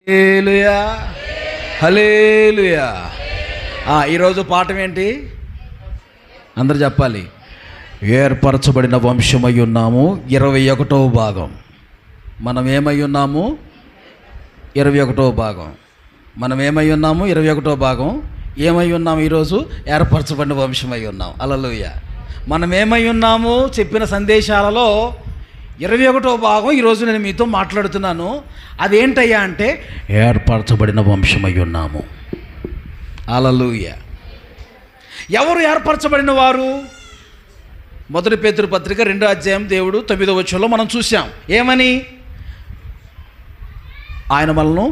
హల్లెలూయా హల్లెలూయా. ఈరోజు పాఠం ఏంటి అందరు చెప్పాలి. ఏర్పరచబడిన వంశమై ఉన్నాము. 21వ భాగం. మనం ఏమై ఉన్నాము? 21వ భాగం. మనం ఏమై ఉన్నాము? 21వ భాగం. ఏమై ఉన్నాము? ఈరోజు ఏర్పరచబడిన వంశమై ఉన్నాం. హల్లెలూయా. మనం ఏమై ఉన్నాము చెప్పిన సందేశాలలో 21వ భాగం ఈరోజు నేను మీతో మాట్లాడుతున్నాను. అదేంటయ్యా అంటే ఏర్పరచబడిన వంశమై ఉన్నాము. హల్లెలూయా. ఎవరు ఏర్పరచబడిన వారు? 1 పేతురు పత్రిక 2వ అధ్యాయం దేవుడు 9వ వచనంలో మనం చూసాం. ఏమని? ఆయన మనల్ని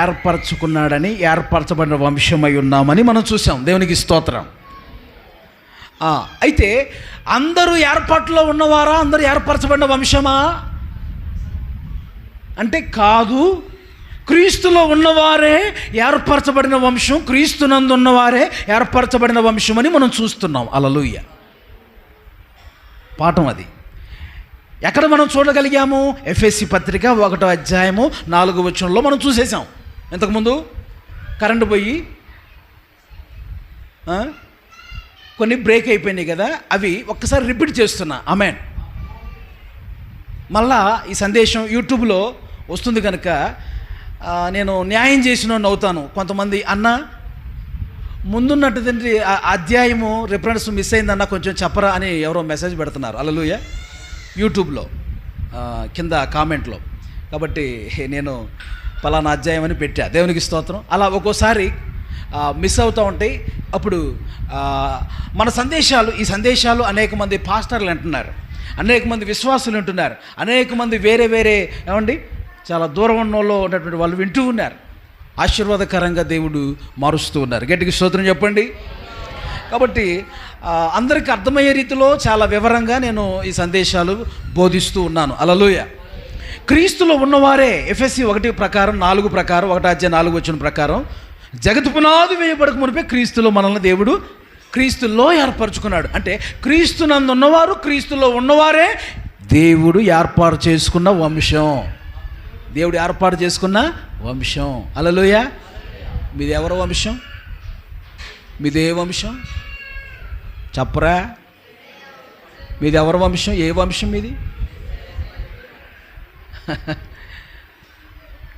ఏర్పరచుకున్నాడని, ఏర్పరచబడిన వంశమై ఉన్నామని మనం చూసాం. దేవునికి స్తోత్రం. అయితే అందరూ ఏర్పాటులో ఉన్నవారా? అందరూ ఏర్పరచబడిన వంశమా అంటే కాదు. క్రీస్తులో ఉన్నవారే ఏర్పరచబడిన వంశం, క్రీస్తునందు ఉన్నవారే ఏర్పరచబడిన వంశం అని మనం చూస్తున్నాం. హల్లెలూయా. పాఠం అది. ఎక్కడ మనం చూడగలిగాము? ఎఫెసీ పత్రిక 1వ అధ్యాయము 4వ వచనంలో మనం చూసేసాం. ఇంతకుముందు కరెంటు పోయి కొన్ని బ్రేక్ అయిపోయినాయి కదా, అవి ఒక్కసారి రిపీట్ చేస్తున్నా. ఆమేన్. మళ్ళా ఈ సందేశం యూట్యూబ్లో వస్తుంది కనుక నేను న్యాయం చేసిన అవుతాను. కొంతమంది అన్న ముందున్నటువంటి అధ్యాయము రిఫరెన్స్ మిస్ అయిందన్న కొంచెం చెప్పరా అని ఎవరో మెసేజ్ పెడుతున్నారు. హల్లెలూయా. యూట్యూబ్లో కింద కామెంట్లో. కాబట్టి నేను పలానా అధ్యాయం అని పెట్టా. దేవునికి స్తోత్రం. అలా ఒక్కోసారి మిస్ అవుతూ ఉంటాయి. అప్పుడు మన సందేశాలు, ఈ సందేశాలు అనేక మంది పాస్టర్లు అంటున్నారు, అనేక మంది విశ్వాసులు అంటున్నారు, అనేక మంది వేరే వేరే ఏమండి చాలా దూరం ఉన్నోళ్ళు ఉన్నటువంటి వాళ్ళు వింటూ ఉన్నారు. ఆశీర్వాదకరంగా దేవుడు మారుస్తూ ఉన్నారు. గట్టిగా స్తోత్రం చెప్పండి. కాబట్టి అందరికీ అర్థమయ్యే రీతిలో చాలా వివరంగా నేను ఈ సందేశాలు బోధిస్తూ ఉన్నాను. హల్లెలూయా. క్రీస్తులో ఉన్నవారే ఎఫెసీ 1 ప్రకారం 4 ప్రకారం 1వ అధ్యాయం 4వ వచనం ప్రకారం జగత్తు పునాది వేయబడక మునిపే క్రీస్తులో మనల్ని దేవుడు క్రీస్తులో ఏర్పరచుకున్నాడు. అంటే క్రీస్తునందు ఉన్నవారు, క్రీస్తులో ఉన్నవారే దేవుడు ఏర్పాటు చేసుకున్న వంశం. దేవుడు ఏర్పాటు చేసుకున్న వంశం. హల్లెలూయా. మీది ఎవరు వంశం? మీది ఏ వంశం చెప్పరా? మీది ఎవరి వంశం? ఏ వంశం మీది?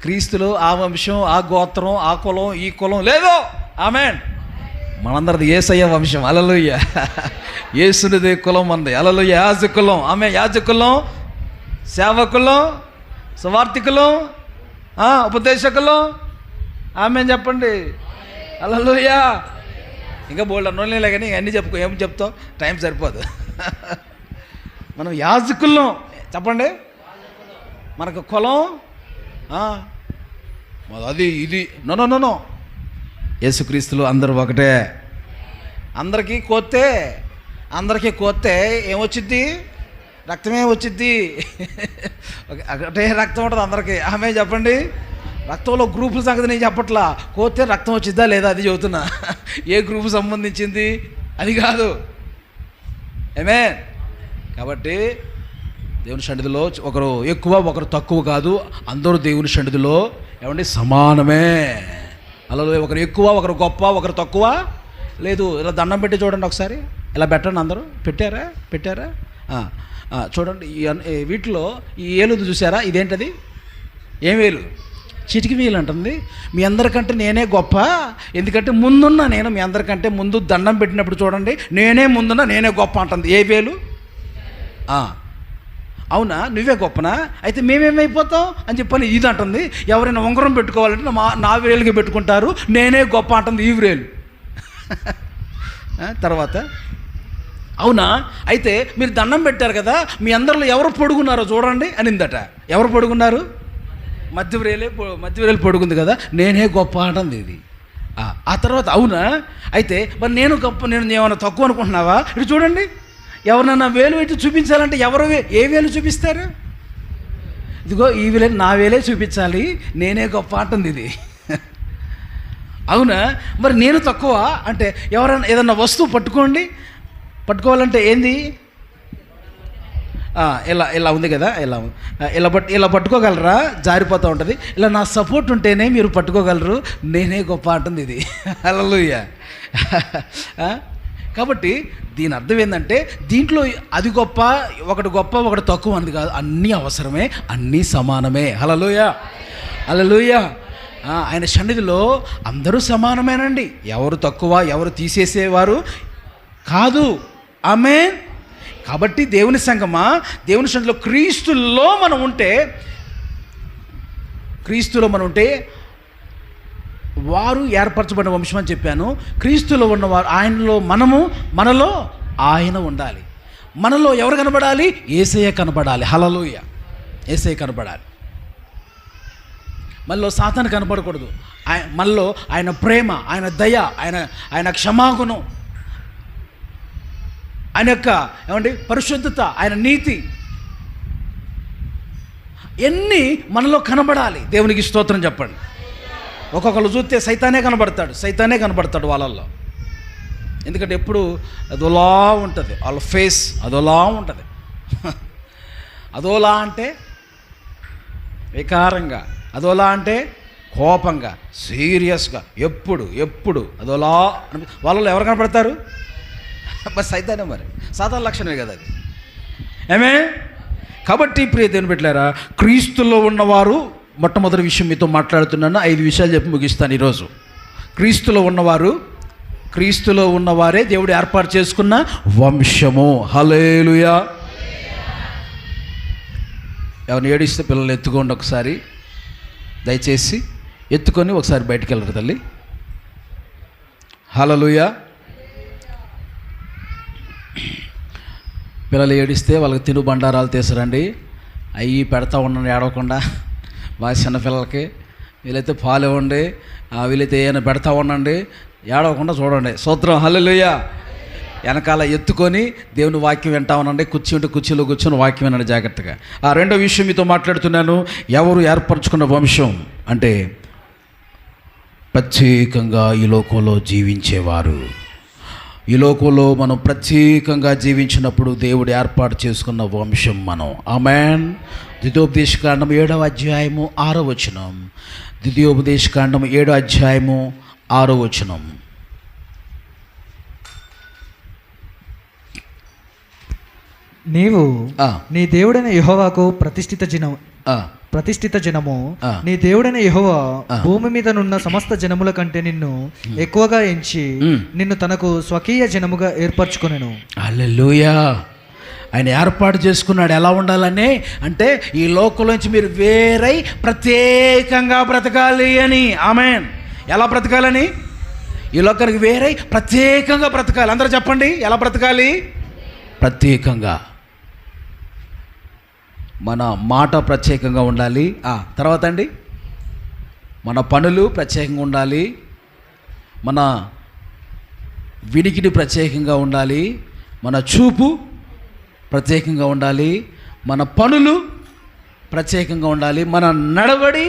క్రీస్తులో ఆ వంశం, ఆ గోత్రం, ఆ కులం, ఈ కులం లేదు. ఆమేన్. మనందరిది యేసయ్య వంశం. హల్లెలూయా. యేసునిదే కులం మనది. హల్లెలూయా. యాజకులం. ఆమె యాజకులం, సేవకులం, సువార్థికులం, ఉపదేశకులం. ఆమేన్ చెప్పండి. హల్లెలూయా. ఇంకా బోల్డ్ అన్నోళ్ళే కానీ అన్నీ చెప్పుకో. ఏం చెప్తావు? టైం సరిపోదు. మనం యాజకులం చెప్పండి. మనకు కులం అది ఇది నో. యేసుక్రీస్తులు అందరూ ఒకటే. అందరికీ కోస్తే ఏమొచ్చిద్ది? రక్తమే వచ్చిద్ది. ఒకటే రక్తం ఉంటుంది అందరికీ. ఆమె చెప్పండి. రక్తంలో గ్రూపుల సంగతి నేను చెప్పట్లా. కోస్తే రక్తం వచ్చిద్దా లేదా అది చెబుతున్నా. ఏ గ్రూపు సంబంధించింది అది కాదు. ఏమే. కాబట్టి దేవుని సన్నిధిలో ఒకరు ఎక్కువ ఒకరు తక్కువ కాదు. అందరూ దేవుని సన్నిధిలో ఏమండి సమానమే. అలా ఒకరు ఎక్కువ ఒకరు గొప్ప ఒకరు తక్కువ లేదు. ఇలా దండం పెట్టి చూడండి ఒకసారి. ఇలా పెట్టండి. అందరూ పెట్టారా? చూడండి. వీటిలో ఈ ఏలు చూసారా? ఇదేంటది? ఏం వేలు? చిటికి వేలు అంటుంది. మీ అందరికంటే నేనే గొప్ప, ఎందుకంటే ముందున్నా నేను. మీ అందరికంటే ముందు దండం పెట్టినప్పుడు చూడండి, నేనే ముందున్నా, నేనే గొప్ప అంటుంది. ఏ వేలు? అవునా? నువ్వే గొప్పనా? అయితే మేమేమైపోతాం అని చెప్పని ఇది అంటుంది. ఎవరైనా ఉంగరం పెట్టుకోవాలంటే నా వేలుగా పెట్టుకుంటారు. నేనే గొప్ప అంటుంది ఈ వేలు. తర్వాత అవునా? అయితే మీరు దండం పెట్టారు కదా, మీ అందరిలో ఎవరు పొడుగున్నారో చూడండి అనిందట. ఎవరు పొడుగున్నారు? మధ్య వేలు పొడుగుంది కదా, నేనే గొప్ప అంటుంది ఇది. ఆ తర్వాత అవునా? అయితే మరి నేను గొప్ప, నేను ఏమైనా తక్కువ అనుకుంటున్నావా? ఇటు చూడండి. ఎవరినన్నా వేలు పెట్టి చూపించాలంటే ఎవరు ఏ వేలు చూపిస్తారు? ఇదిగో ఈ వేలే, నా వేలే చూపించాలి, నేనే గొప్ప అంటుంది ఇది. అవునా? మరి నేను తక్కువ అంటే ఎవరైనా ఏదన్నా వస్తువు పట్టుకోవాలంటే ఏంది? ఇలా ఇలా ఉంది కదా, ఇలా పట్టుకోగలరా, జారిపోతూ ఉంటుంది. ఇలా నా సపోర్ట్ ఉంటేనే మీరు పట్టుకోగలరు, నేనే గొప్ప అంటుంది ఇది. హల్లెలూయా. కాబట్టి దీని అర్థం ఏంటంటే దీంట్లో అది గొప్ప, ఒకటి తక్కువ అనేది కాదు, అన్నీ అవసరమే, అన్నీ సమానమే. హల్లెలూయా, హల్లెలూయా. ఆయన సన్నిధిలో అందరూ సమానమేనండి, ఎవరు తక్కువ, ఎవరు తీసేసేవారు కాదు. ఆమేన్. కాబట్టి దేవుని సంగమా, దేవుని సన్నిధిలో క్రీస్తులో మనం ఉంటే వారు ఏర్పరచబడిన వంశం అని చెప్పాను. క్రీస్తులో ఉన్నవారు, ఆయనలో మనలో ఆయన ఉండాలి. మనలో ఎవరు కనబడాలి? యేసయ్య కనబడాలి. హల్లెలూయా. యేసయ్య కనబడాలి. మనలో సాతాను కనపడకూడదు. మనలో ఆయన ప్రేమ, ఆయన దయ, ఆయన క్షమాగుణం, ఆయన యొక్క పరిశుద్ధత, ఆయన నీతి, ఎన్ని మనలో కనబడాలి. దేవునికి స్తోత్రం చెప్పండి. ఒక్కొక్కరు చూస్తే సైతానే కనబడతాడు వాళ్ళల్లో. ఎందుకంటే ఎప్పుడు అదోలా ఉంటుంది, వాళ్ళ ఫేస్ అదోలా ఉంటుంది. అదోలా అంటే వికారంగా, అదోలా అంటే కోపంగా, సీరియస్గా, ఎప్పుడు అదోలా వాళ్ళలో ఎవరు కనపడతారు? మరి సైతానే, మరి సాతాను లక్షణమే కదా అది. ఏమే. కాబట్టి ప్రియ దేవుని బిడ్డలారా, క్రీస్తులో ఉన్నవారు, మొట్టమొదటి విషయం మీతో మాట్లాడుతున్నాను, 5 విషయాలు చెప్పి ముగిస్తాను ఈరోజు. క్రీస్తులో ఉన్నవారే దేవుడు ఏర్పాటు చేసుకున్న వంశము. హల్లెలూయా. ఎవరిని ఏడిస్తే పిల్లలు ఎత్తుకోండి ఒకసారి, దయచేసి ఎత్తుకొని ఒకసారి బయటికి వెళ్ళరు తల్లి. హల్లెలూయా. పిల్లలు ఏడిస్తే వాళ్ళకి తిను బండారాలు తీసరండి, అవి పెడతా ఉండండి ఏడవకుండా. బాగా చిన్నపిల్లలకి వీలైతే పాలు ఇవ్వండి, వీలైతే ఏమైనా పెడతా ఉండండి, ఏడవకుండా చూడండి. స్తోత్రం. హల్లెలూయా. వెనకాల ఎత్తుకొని దేవుని వాక్యం వింటా ఉండండి. కుర్చీలో కూర్చొని వాక్యం వినండి జాగ్రత్తగా. రెండో విషయం మీతో మాట్లాడుతున్నాను. ఎవరు ఏర్పరచుకున్న వంశం అంటే ప్రత్యేకంగా ఈ లోకంలో జీవించేవారు. ఈ లోకంలో మనం ప్రత్యేకంగా జీవించినప్పుడు దేవుడు ఏర్పాటు చేసుకున్న వంశం మనం. ఆమేన్. ద్వితీయోపదేశకాండం 7వ అధ్యాయము 6వ వచనం. ద్వితీయోపదేశకాండం 7వ అధ్యాయము 6వ వచనం. నీవు నీ దేవుడైన యెహోవాకు ప్రతిష్ఠిత జనము, నీ దేవుడైన యెహోవా భూమి మీద నున్న సమస్త జనముల కంటే నిన్ను ఎక్కువగా ఎంచి నిన్ను తనకు స్వకీయ జనముగా ఏర్పరచుకొనెను. హల్లెలూయా. ఆయన ఏర్పాటు చేసుకున్నాడు. ఎలా ఉండాలని అంటే ఈ లోకంలోంచి మీరు వేరై ప్రత్యేకంగా బ్రతకాలి అని. ఆమేన్. ఎలా బ్రతకాలని? ఈ లోకానికి వేరై ప్రత్యేకంగా బ్రతకాలి. అందరూ చెప్పండి, ఎలా బ్రతకాలి? ప్రత్యేకంగా. మన మాట ప్రత్యేకంగా ఉండాలి. తర్వాత అండి, మన పనులు ప్రత్యేకంగా ఉండాలి, మన వినికిడి ప్రత్యేకంగా ఉండాలి, మన చూపు ప్రత్యేకంగా ఉండాలి, మన పనులు ప్రత్యేకంగా ఉండాలి, మన నడవడి,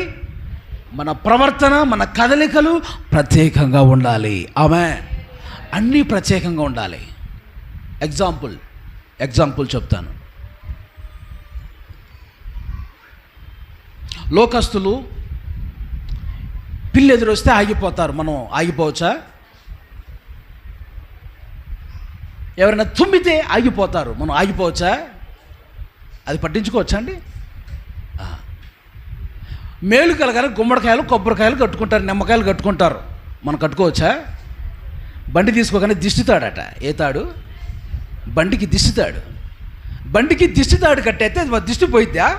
మన ప్రవర్తన, మన కదలికలు ప్రత్యేకంగా ఉండాలి. ఆమేన్. అన్నీ ప్రత్యేకంగా ఉండాలి. ఎగ్జాంపుల్ చెప్తాను. లోకస్తులు పిల్లి ఎదురొస్తే ఆగిపోతారు, మనం ఆగిపోవచ్చా? ఎవరైనా తుమ్మితే ఆగిపోతారు, మనం ఆగిపోవచ్చా? అది పట్టించుకోవచ్చా అండి? మేలు కలగాలి, గుమ్మడికాయలు కొబ్బరికాయలు కట్టుకుంటారు, నిమ్మకాయలు కట్టుకుంటారు, మనం కట్టుకోవచ్చా? బండి తీసుకోగానే దిష్టితాడట. ఏ తాడు? బండికి దిష్టితాడు. బండికి దిష్టితాడు కట్టేస్తే దిష్టి పోయిద్దా?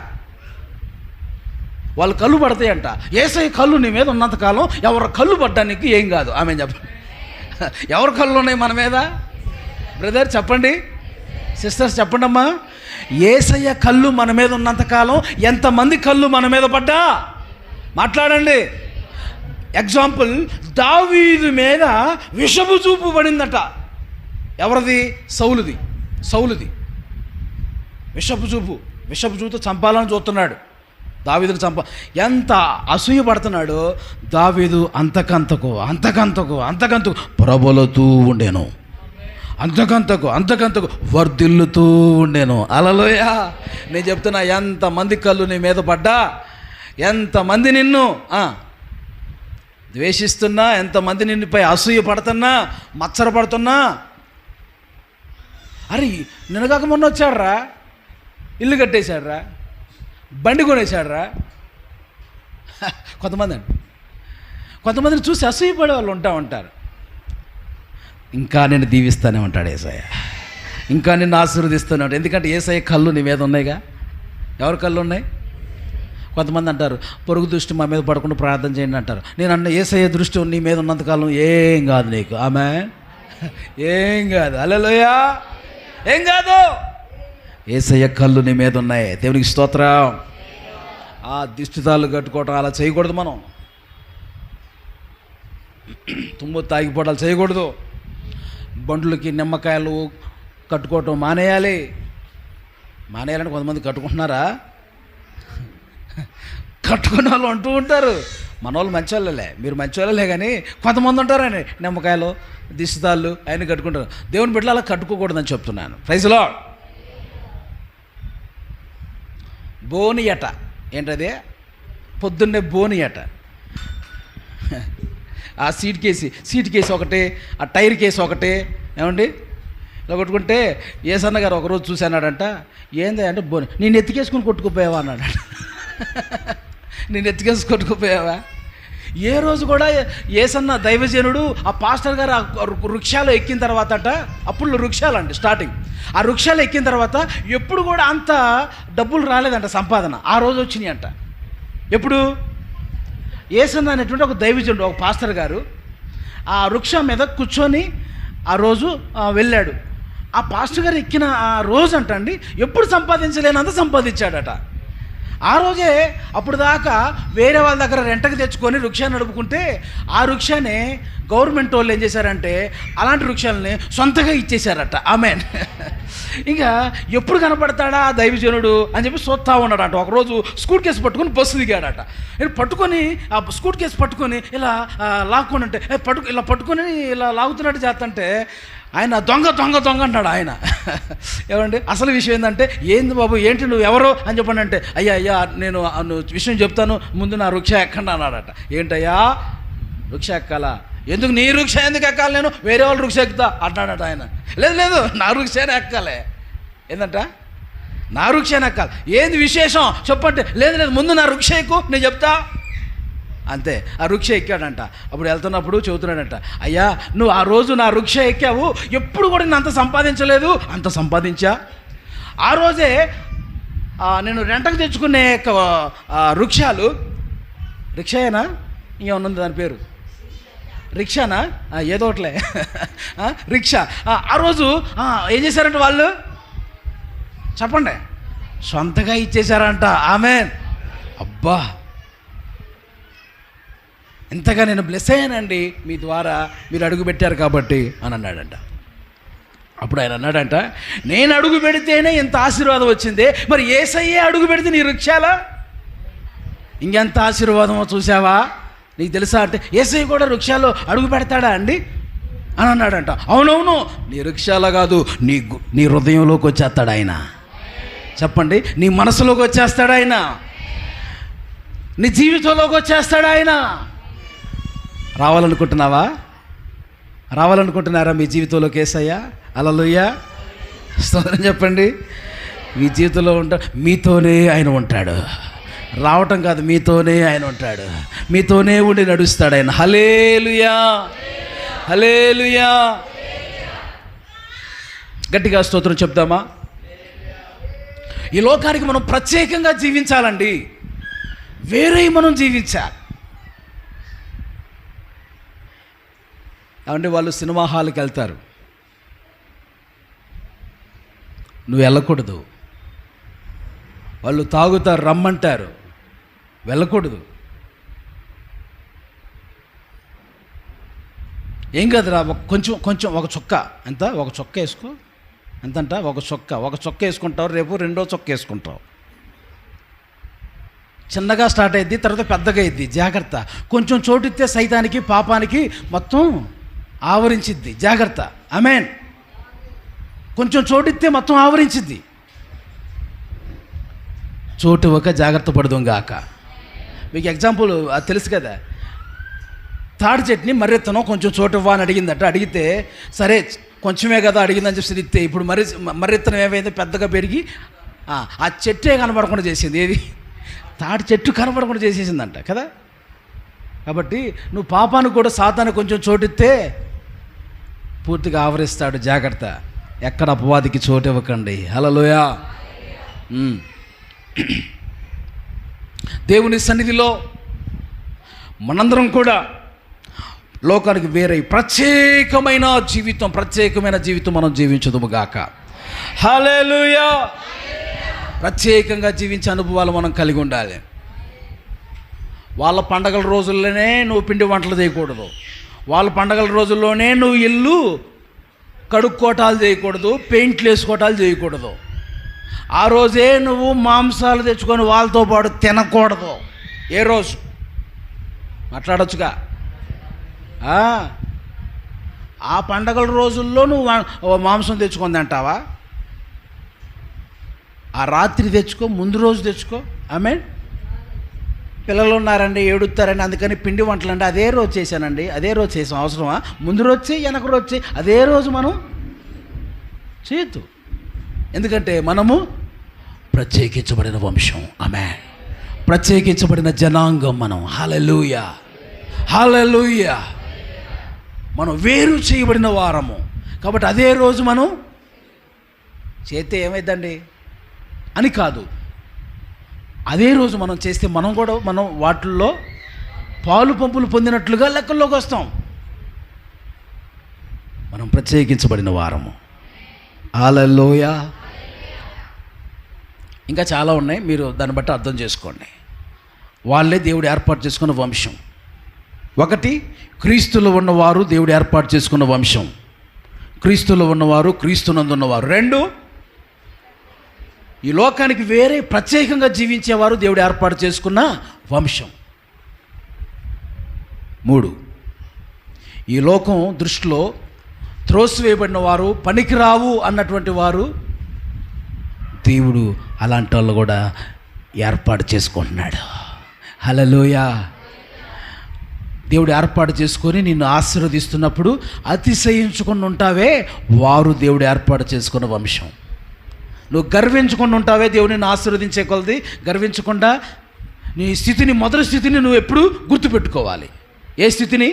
వాళ్ళు కళ్ళు పడతాయంట. యేసయ్య కళ్ళు నీ మీద ఉన్నంతకాలం ఎవరు కళ్ళు పడ్డానికి ఏం కాదు. ఆమె చెప్పండి, ఎవరు కళ్ళు ఉన్నాయి మన మీద? బ్రదర్ చెప్పండి, సిస్టర్స్ చెప్పండి అమ్మా. యేసయ్య కళ్ళు మన మీద ఉన్నంతకాలం ఎంతమంది కళ్ళు మన మీద పడ్డా? మాట్లాడండి. ఎగ్జాంపుల్, దావీదు మీద విషపు చూపు పడిందట. ఎవరిది? సౌలుది విషపు చూపు చంపాలని చూస్తున్నాడు. దావీదును ఎంత అసూయ పడుతున్నాడు దావీదు. అంతకంతకు ప్రబలుతూ ఉండేను. అంతకంతకు వర్ధిల్లుతూ ఉండేను. హల్లెలూయ. నేను చెప్తున్నా, ఎంతమంది కళ్ళు నీ మీద పడ్డా, ఎంతమంది నిన్ను ద్వేషిస్తున్నా, ఎంతమంది నిన్నుపై అసూయ పడుతున్నా, మచ్చర పడుతున్నా, అరే నిన్నగాక మొన్న వచ్చాడ్రా, ఇల్లు కట్టేశాడ్రా, బండి కొనేశాడ్రా, కొంతమందిని చూసి అసూయపడే వాళ్ళు ఉంటారు. ఇంకా నేను దీవిస్తానే ఉంటాడు యేసయ్య, ఇంకా నిన్ను ఆశీర్వదిస్తూనే ఉంటాడు. ఎందుకంటే యేసయ్య కళ్ళు నీ మీద ఉన్నాయిగా. ఎవరి కళ్ళు ఉన్నాయి? కొంతమంది అంటారు, పొరుగు దృష్టి మా మీద పడకుండా ప్రార్థన చేయండి అంటారు. నేను అన్న, యేసయ్య దృష్టి నీ మీద ఉన్నంతకాలం ఏం కాదు నీకు. ఆమెన్. ఏం కాదు. హల్లెలూయా. ఏం కాదు. యేసయ్య కళ్ళు నీ మీద ఉన్నాయి. దేవునికి స్తోత్రం. ఆ దిష్టితాళ్ళు కట్టుకోవటం అలా చేయకూడదు. మనం తుమ్ము తాగిపోవడాలు చేయకూడదు. బండ్లకి నిమ్మకాయలు కట్టుకోవటం మానేయాలంటే కొంతమంది కట్టుకుంటున్నారా? కట్టుకునే వాళ్ళు అంటూ ఉంటారు. మన వాళ్ళు మంచి వాళ్ళలే, మీరు మంచి వాళ్ళలే, కానీ కొంతమంది ఉంటారని నిమ్మకాయలు దిష్టితాళ్ళు ఆయన కట్టుకుంటారు. దేవుని బిడ్డలు అలా కట్టుకోకూడదని చెప్తున్నాను. Praise lord. బోనియట ఏంటది? పొద్దున్నే బోనియట. ఆ సీట్ కేసి ఒకటి, ఆ టైర్ కేసు ఒకటి, ఏమండి ఇలా కొట్టుకుంటే ఏసన్న గారు ఒకరోజు చూశానాడంట. ఏంది అంటే, బోని నేను ఎత్తికేసుకుని కొట్టుకుపోయావా అన్నాడు. నేను ఎత్తికేసి కొట్టుకుపోయావా? ఏ రోజు కూడా ఏసన్న దైవజనుడు ఆ పాస్టర్ గారు ఆ వృక్షాలు ఎక్కిన తర్వాత అప్పుడు వృక్షాలండి స్టార్టింగ్, ఆ వృక్షాలు ఎక్కిన తర్వాత ఎప్పుడు కూడా అంత డబ్బులు రాలేదంట, సంపాదన ఆ రోజు వచ్చినాయి అంట. ఎప్పుడు? ఏసన్న అనేటువంటి ఒక దైవజనుడు, ఒక పాస్టర్ గారు ఆ వృక్షం మీద కూర్చొని ఆ రోజు వెళ్ళాడు. ఆ పాస్టర్ గారు ఎక్కిన ఆ రోజు అంటండి ఎప్పుడు సంపాదించలేనంత సంపాదించాడట. ఆ రోజే అప్పుడు దాకా వేరే వాళ్ళ దగ్గర రెంటకి తెచ్చుకొని వృక్షాన్ని నడుపుకుంటే ఆ వృక్షాన్ని గవర్నమెంట్ వాళ్ళు ఏం చేశారంటే అలాంటి వృక్షాలని సొంతగా ఇచ్చేశారట. ఆమెన్. ఇంకా ఎప్పుడు కనపడతాడా ఆ దైవజనుడు అని చెప్పి చూస్తూ ఉన్నాడట. ఒకరోజు స్కూట్ కేసు పట్టుకొని బస్సు దిగాడట. నేను పట్టుకొని ఆ స్కూట్ కేసు పట్టుకొని ఇలా లాక్కొని అంటే ఇలా పట్టుకొని ఇలా లాగుతున్నట్టు చేస్తుంటే ఆయన దొంగ అంటాడు ఆయన. ఏమండి అసలు విషయం ఏంటంటే, ఏంది బాబు ఏంటి నువ్వు ఎవరో అని చెప్పండి అంటే, అయ్యా నేను విషయం చెప్తాను, ముందు నా వృక్ష ఎక్కండి అన్నాడట. ఏంటయ్యా వృక్ష ఎక్కాలా? ఎందుకు నీ వృక్ష ఎందుకు ఎక్కాలి, నేను వేరే వాళ్ళ వృక్ష ఎక్కుతా అన్నాడట ఆయన. లేదు నా వృక్షాన్ని ఎక్కాలి. ఏంటంట? నా వృక్షాన్ని ఎక్కాలి. ఏంది విశేషం చెప్పంటే, లేదు ముందు నా వృక్ష ఎక్కు నేను చెప్తా అంతే. ఆ వృక్ష ఎక్కాడంట. అప్పుడు వెళ్తున్నప్పుడు చెబుతున్నాడంట, అయ్యా నువ్వు ఆ రోజు నా వృక్ష ఎక్కావు, ఎప్పుడు కూడా నేను అంత సంపాదించలేదు, అంత సంపాదించా. ఆ రోజే నేను రెంటకు తెచ్చుకునే వృక్షాలు, రిక్షాయేనా ఇంకేమన్నా దాని పేరు? రిక్షానా? ఏదో ఒకట్లే రిక్షా. ఆ రోజు ఏం చేశారంట వాళ్ళు చెప్పండి, సొంతగా ఇచ్చేశారంట. ఆమెన్. అబ్బా ఎంతగా నేను బ్లెస్ అయ్యానండి మీ ద్వారా, మీరు అడుగు పెట్టారు కాబట్టి అని అన్నాడంట. అప్పుడు ఆయన అన్నాడంట, నేను అడుగు పెడితేనే ఇంత ఆశీర్వాదం వచ్చింది, మరి యేసయ్యే అడుగు పెడితే నీ వృక్షాలా ఇంకెంత ఆశీర్వాదమో చూసావా? నీకు తెలుసా అంటే, యేసయ్య కూడా వృక్షాలు అడుగు పెడతాడా అండి అని అన్నాడంట. అవునవును, నీ వృక్షాల కాదు, నీ హృదయంలోకి వచ్చేస్తాడు ఆయన. చెప్పండి, నీ మనసులోకి వచ్చేస్తాడు ఆయన, నీ జీవితంలోకి వచ్చేస్తాడు ఆయన. రావాలనుకుంటున్నారా మీ జీవితంలోకి యేసయ్య? హల్లెలూయా. స్తోత్రం చెప్పండి. మీ జీవితంలో మీతోనే ఆయన ఉంటాడు. రావటం కాదు, మీతోనే ఆయన ఉంటాడు, మీతోనే ఉండి నడుస్తాడు ఆయన. హల్లెలూయా, హల్లెలూయా. గట్టిగా స్తోత్రం చెప్దామా? ఈ లోకానికి మనం ప్రత్యేకంగా జీవించాలండి, వేరే మనం జీవించాలి. అంటే వాళ్ళు సినిమా హాల్కి వెళ్తారు, నువ్వు వెళ్ళకూడదు. వాళ్ళు తాగుతారు, రమ్మంటారు, వెళ్ళకూడదు. ఏం కాదురా, కొంచెం ఒక చొక్క ఎంత, ఒక చొక్క వేసుకో ఎంతంట, ఒక చొక్క వేసుకుంటావు, రేపు రెండో చొక్క వేసుకుంటావు. చిన్నగా స్టార్ట్ అయ్యిద్ది, తర్వాత పెద్దగా అయ్యిద్ది. జాగ్రత్త. కొంచెం చోటిస్తే సైతానికి పాపానికి మొత్తం ఆవరించిద్ది. జాగ్రత్త. ఆమేన్. కొంచెం చోటిస్తే మొత్తం ఆవరించింది. చోటు ఇవ్వక జాగ్రత్త పడదుగాక. మీకు ఎగ్జాంపుల్ అది తెలుసు కదా, తాడి చెట్టుని మర్రెత్తనం కొంచెం చోటు ఇవ్వ అని అడిగిందట. అడిగితే సరే కొంచెమే కదా అడిగిందని చెప్పి ఇస్తే ఇప్పుడు మర్రెత్తనం ఏమైంది, పెద్దగా పెరిగి ఆ చెట్టే కనబడకుండా చేసింది. ఏది, తాడి చెట్టు కనబడకుండా చేసేసిందంట కదా. కాబట్టి నువ్వు పాపానికి కూడా సాతాను కొంచెం చోటిస్తే పూర్తిగా ఆవరిస్తాడు. జాగ్రత్త, ఎక్కడ అపవాదికి చోటు ఇవ్వకండి. హల్లెలూయా. దేవుని సన్నిధిలో మనందరం కూడా లోకానికి వేరే ప్రత్యేకమైన జీవితం మనం జీవించదుము గాక. హల్లెలూయా. ప్రత్యేకంగా జీవించే అనుభవాలు మనం కలిగి ఉండాలి. వాళ్ళ పండగల రోజుల్లోనే నువ్వు పిండి వంటలు చేయకూడదు. వాళ్ళ పండగల రోజుల్లోనే నువ్వు ఇల్లు కడుక్కోటాలు చేయకూడదు, పెయింట్లు వేసుకోవటాలు చేయకూడదు. ఆ రోజే నువ్వు మాంసాలు తెచ్చుకొని వాళ్ళతో పాటు తినకూడదు. ఏ రోజు మాట్లాడొచ్చుగా. ఆ పండగల రోజుల్లో నువ్వు మాంసం తెచ్చుకొని తింటావా? ఆ రాత్రి తెచ్చుకో, ముందు రోజు తెచ్చుకో. ఆమేన్. పిల్లలు ఉన్నారండి, ఏడుస్తారండి, అందుకని పిండి వంటలు అండి అదే రోజు చేశానండి, అదే రోజు చేసాం. అవసరమా? ముందు రోజు చేయి, వెనక రోజు చేయి, అదే రోజు మనం చేయొద్దు. ఎందుకంటే మనము ప్రత్యేకించబడిన వంశం. ఆమేన్. ప్రత్యేకించబడిన జనాంగం మనం. హల్లెలూయా, హల్లెలూయా. మనం వేరు చేయబడిన వారము. కాబట్టి అదే రోజు మనం చేస్తే ఏమైందండి అని కాదు, అదే రోజు మనం చేస్తే మనం వాటిల్లో పాలు పంపులు పొందినట్లుగా లెక్కల్లోకి వస్తాం. మనం ప్రత్యేకించబడిన వారము. హల్లెలూయా. ఇంకా చాలా ఉన్నాయి, మీరు దాన్ని బట్టి అర్థం చేసుకోండి. వాళ్ళే దేవుడు ఏర్పాటు చేసుకున్న వంశం. ఒకటి, క్రీస్తులో ఉన్నవారు దేవుడు ఏర్పాటు చేసుకున్న వంశం. క్రీస్తులో ఉన్నవారు, క్రీస్తునందు ఉన్నవారు. రెండు, ఈ లోకానికి వేరే ప్రత్యేకంగా జీవించేవారు దేవుడు ఏర్పాటు చేసుకున్న వంశం. మూడు, ఈ లోకం దృష్టిలో త్రోసివేయబడిన వారు, పనికిరావు అన్నటువంటి వారు దేవుడు అలాంటి వాళ్ళు కూడా ఏర్పాటు చేసుకుంటున్నాడు. హల్లెలూయా. దేవుడు ఏర్పాటు చేసుకొని నిన్ను ఆశీర్వదిస్తున్నప్పుడు అతిశయించుకొని ఉంటావే, వారు దేవుడు ఏర్పాటు చేసుకున్న వంశం. నువ్వు గర్వించుకొని ఉంటావే, దేవుడు నిన్ను ఆశీర్వదించే కొలది గర్వించకుండా నీ స్థితిని, మొదటి స్థితిని నువ్వు ఎప్పుడు గుర్తుపెట్టుకోవాలి. ఏ స్థితిని?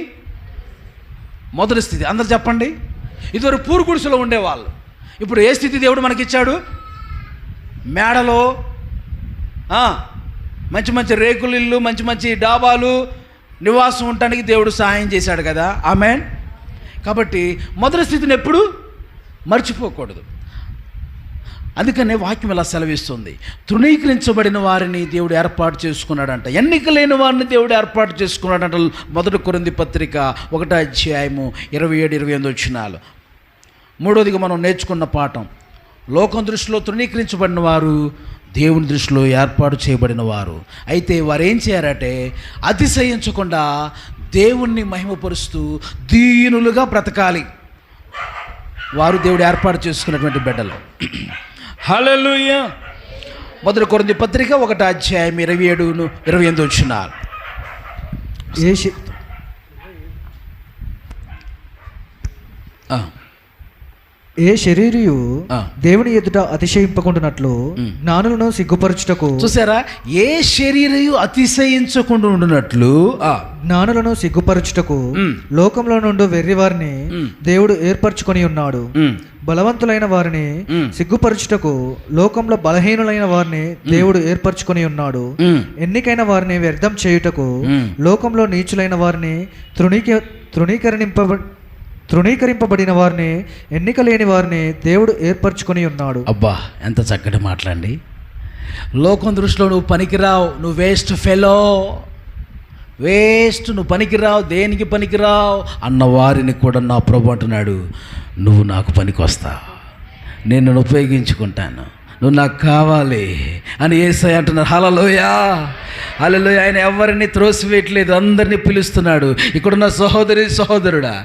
మొదటి స్థితి. అందరు చెప్పండి. ఇదివరకు పూరు గుడిసెలో ఉండేవాళ్ళు, ఇప్పుడు ఏ స్థితి దేవుడు మనకిచ్చాడు? మేడలో మంచి మంచి రేకులు ఇల్లు, మంచి మంచి డాబాలు, నివాసం ఉండటానికి దేవుడు సహాయం చేశాడు కదా. ఆమేన్. కాబట్టి మొదటి స్థితిని ఎప్పుడు మర్చిపోకూడదు. అందుకనే వాక్యం ఇలా సెలవిస్తుంది, తృణీకరించబడిన వారిని దేవుడు ఏర్పాటు చేసుకున్నాడంట, ఎన్నిక లేని వారిని దేవుడు ఏర్పాటు చేసుకున్నాడంట. 1 కొరింథీ పత్రిక 1వ అధ్యాయము 27-28 వచనాలు. మూడోదిగా మనం నేర్చుకున్న పాఠం, లోకం దృష్టిలో తృణీకరించబడిన వారు దేవుని దృష్టిలో ఏర్పాటు చేయబడిన వారు. అయితే వారు ఏం చేయారంటే అతిశయించకుండా దేవుణ్ణి మహిమపరుస్తూ దీనులుగా బ్రతకాలి. వారు దేవుడు ఏర్పాటు చేసుకున్నటువంటి బిడ్డలు. హల్లెలూయా. 1 కొరింథీ పత్రిక 1వ అధ్యాయం 27-28 వచనాలు. ఏ శరీరియు దేవుని ఎదుట అతిశయింపకుండానట్లు జ్ఞానులను సిగ్గుపరచుటకు. చూసారా? ఏ శరీరయు అతిశయించకుండా ఉండునట్లు జ్ఞానులను సిగ్గుపరచుటకు లోకంలో నుండి వెర్రి వారిని దేవుడు ఏర్పరచుకొని ఉన్నాడు. బలవంతులైన వారిని సిగ్గుపరచుటకు లోకంలో బలహీనులైన వారిని దేవుడు ఏర్పరచుకొని ఉన్నాడు. ఎన్నికైన వారిని వ్యర్థం చేయుటకు లోకంలో నీచులైన వారిని, తృణీకరింపబడిన వారిని, ఎన్నిక లేని వారిని దేవుడు ఏర్పరచుకొని ఉన్నాడు. అబ్బా, ఎంత చక్కటి మాటలండి. లోకం దృష్టిలో నువ్వు పనికిరావు, నువ్వు వేస్ట్ ఫెలో, వేస్ట్, నువ్వు పనికిరావు, దేనికి పనికిరావు అన్న వారిని కూడా నా ప్రభు అంటున్నాడు, నువ్వు నాకు పనికి వస్తావు, నేను నిన్ను ఉపయోగించుకుంటాను, నువ్వు నాకు కావాలి అని యేసయ్య అంటున్నారు. హల్లెలూయా, హల్లెలూయా. ఆయన ఎవరిని త్రోసివేయట్లేదు, అందరినీ పిలుస్తున్నాడు. ఇక్కడున్న సహోదరి, సహోదరుడా,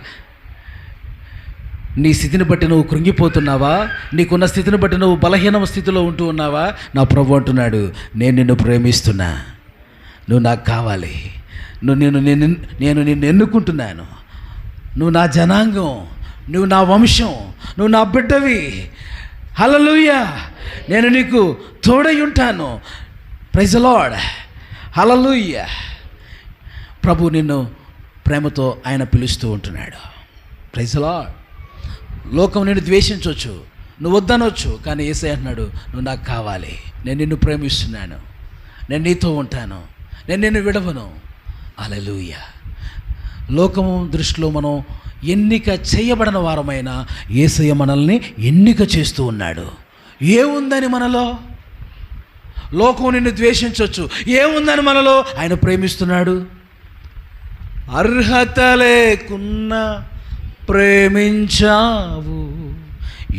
నీ స్థితిని బట్టి నువ్వు కృంగిపోతున్నావా? నీకున్న స్థితిని బట్టి నువ్వు బలహీన స్థితిలో ఉంటూ ఉన్నావా? నా ప్రభు అంటున్నాడు, నేను నిన్ను ప్రేమిస్తున్నా, నువ్వు నాకు కావాలి, నేను నిన్ను ఎన్నుకుంటున్నాను, నువ్వు నా జనాంగం, నువ్వు నా వంశం, నువ్వు నా బిడ్డవి. హల్లెలూయా, నేను నీకు తోడై ఉంటాను. Praise the lord. హల్లెలూయా. ప్రభు నిన్ను ప్రేమతో ఆయన పిలుస్తూ ఉంటున్నాడు. Praise the lord. లోకం నిన్ను ద్వేషించవచ్చు, నువ్వు వద్దనొచ్చు, కానీ యేసయ్య అంటున్నాడు, నువ్వు నాకు కావాలి, నేను నిన్ను ప్రేమిస్తున్నాను, నేను నీతో ఉంటాను, నేను నిన్ను విడవను. హల్లెలూయా. లోకము దృష్టిలో మనం ఎన్నిక చేయబడిన వారమైన యేసయ్య మనల్ని ఎన్నిక చేస్తూ ఉన్నాడు. ఏముందని మనలో? లోకం నిన్ను ద్వేషించవచ్చు, ఏముందని మనలో ఆయన ప్రేమిస్తున్నాడు? అర్హత లేకున్నా ప్రేమించావు,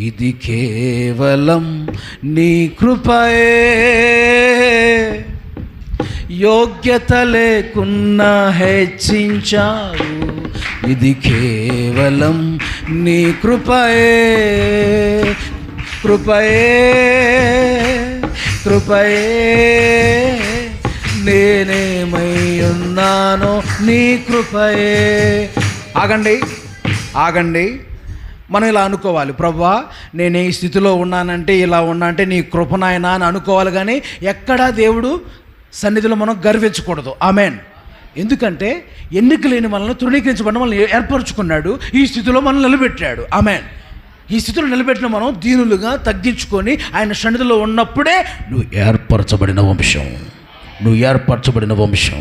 ఇది కేవలం నీ కృపయే. యోగ్యత లేకున్నా హెచ్చించావు, ఇది కేవలం నీ కృపయే. కృపయే, కృపయే, నేనేమై ఉన్నానో నీ కృపయే. ఆగండి. మనం ఇలా అనుకోవాలి, ప్రభువా నేను ఈ స్థితిలో ఉన్నానంటే, ఇలా ఉన్నా అంటే నీ కృపనాయనా అని అనుకోవాలి. కానీ ఎక్కడా దేవుడు సన్నిధిలో మనం గర్వించకూడదు. ఆమెన్. ఎందుకంటే ఎన్నిక లేని మనల్ని, తృణీకరించబడిన మనల్ని ఏర్పరచుకున్నాడు, ఈ స్థితిలో మనల్ని నిలబెట్టాడు. ఆమెన్. ఈ స్థితిలో నిలబెట్టిన మనం దీనులుగా తగ్గించుకొని ఆయన సన్నిధిలో ఉన్నప్పుడే నువ్వు ఏర్పరచబడిన వంశం.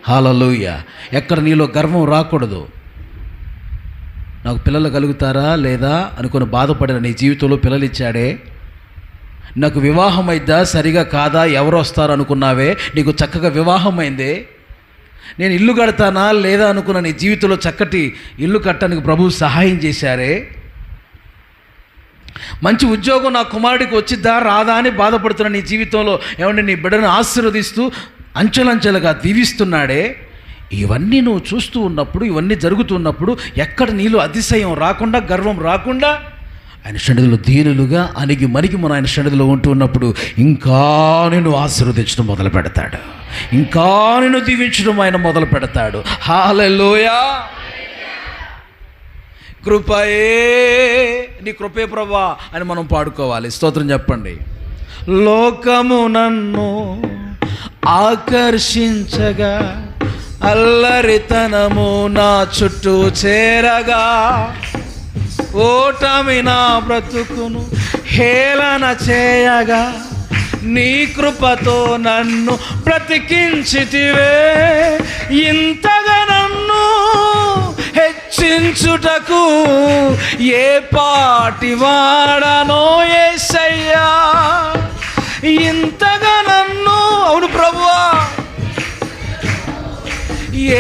హల్లెలూయా. ఎక్కడ నీలో గర్వం రాకూడదు. నాకు పిల్లలు కలుగుతారా లేదా అనుకుని బాధపడిన నీ జీవితంలో పిల్లలు ఇచ్చాడే. నాకు వివాహం అయిద్దా సరిగా కాదా, ఎవరు వస్తారు అనుకున్నావే, నీకు చక్కగా వివాహం అయిందే. నేను ఇల్లు కడతానా లేదా అనుకున్న నీ జీవితంలో చక్కటి ఇల్లు కట్టడానికి ప్రభువు సహాయం చేశారే. మంచి ఉద్యోగం నా కుమారుడికి వచ్చిద్దా రాదా అని బాధపడుతున్న నీ జీవితంలో ఏమంటే నీ బిడ్డను ఆశీర్వదిస్తూ అంచెలంచెలుగా దీవిస్తున్నాడే. ఇవన్నీ నువ్వు చూస్తూ ఉన్నప్పుడు, ఇవన్నీ జరుగుతున్నప్పుడు ఎక్కడ నీలో అతిశయం రాకుండా, గర్వం రాకుండా ఆయన సన్నిధిలో దీనులుగా అణిగి మణిగి మనం ఆయన సన్నిధిలో ఉంటూ ఉన్నప్పుడు ఇంకా నిన్ను ఆశీర్వదించడం మొదలు పెడతాడు, ఇంకా నిన్ను దీవించడం ఆయన మొదలు పెడతాడు. హల్లెలూయా. కృపయే, నీ కృపే ప్రభువా అని మనం పాడుకోవాలి. స్తోత్రం చెప్పండి. లోకము నన్ను ఆకర్షించగా, అల్లరితనము నా చుట్టూ చేరగా, ఓటమి నా బ్రతుకును హేళన చేయగా, నీ కృపతో నన్ను బ్రతికించితివే. ఇంతగా నన్ను హెచ్చించుటకు ఏ పాటి వాడనో యేసయ్యా. ఇంతగా నన్ను, అవును ప్రభువా,